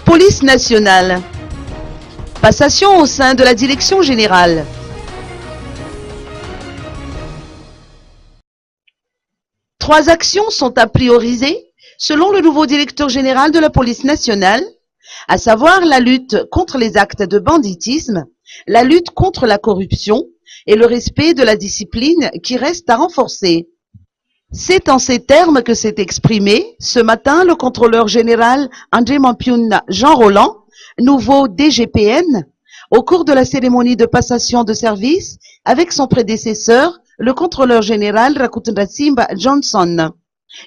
Police nationale. Passation au sein de la direction générale. Trois actions sont à prioriser selon le nouveau directeur général de la police nationale, à savoir la lutte contre les actes de banditisme, la lutte contre la corruption et le respect de la discipline qui reste à renforcer. C'est en ces termes que s'est exprimé ce matin le contrôleur général André Mampiun Jean Roland, nouveau DGPN, au cours de la cérémonie de passation de service avec son prédécesseur, le contrôleur général Rakutendasimba Johnson.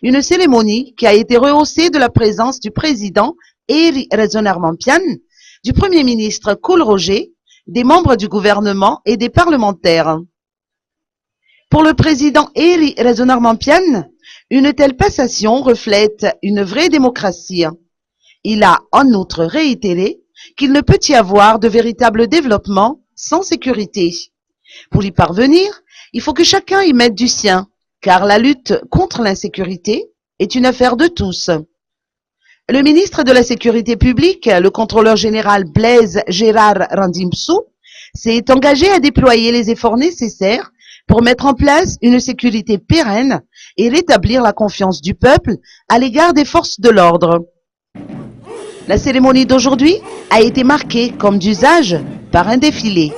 Une cérémonie qui a été rehaussée de la présence du président Heri Razonarmampian, du premier ministre Kool Roger, des membres du gouvernement et des parlementaires. Pour le président Heri Razonarmampian, une telle passation reflète une vraie démocratie. Il a en outre réitéré qu'il ne peut y avoir de véritable développement sans sécurité. Pour y parvenir, il faut que chacun y mette du sien, car la lutte contre l'insécurité est une affaire de tous. Le ministre de la Sécurité publique, le contrôleur général Blaise Gérard Randimpsou, s'est engagé à déployer les efforts nécessaires pour mettre en place une sécurité pérenne et rétablir la confiance du peuple à l'égard des forces de l'ordre. La cérémonie d'aujourd'hui a été marquée, comme d'usage, par un défilé.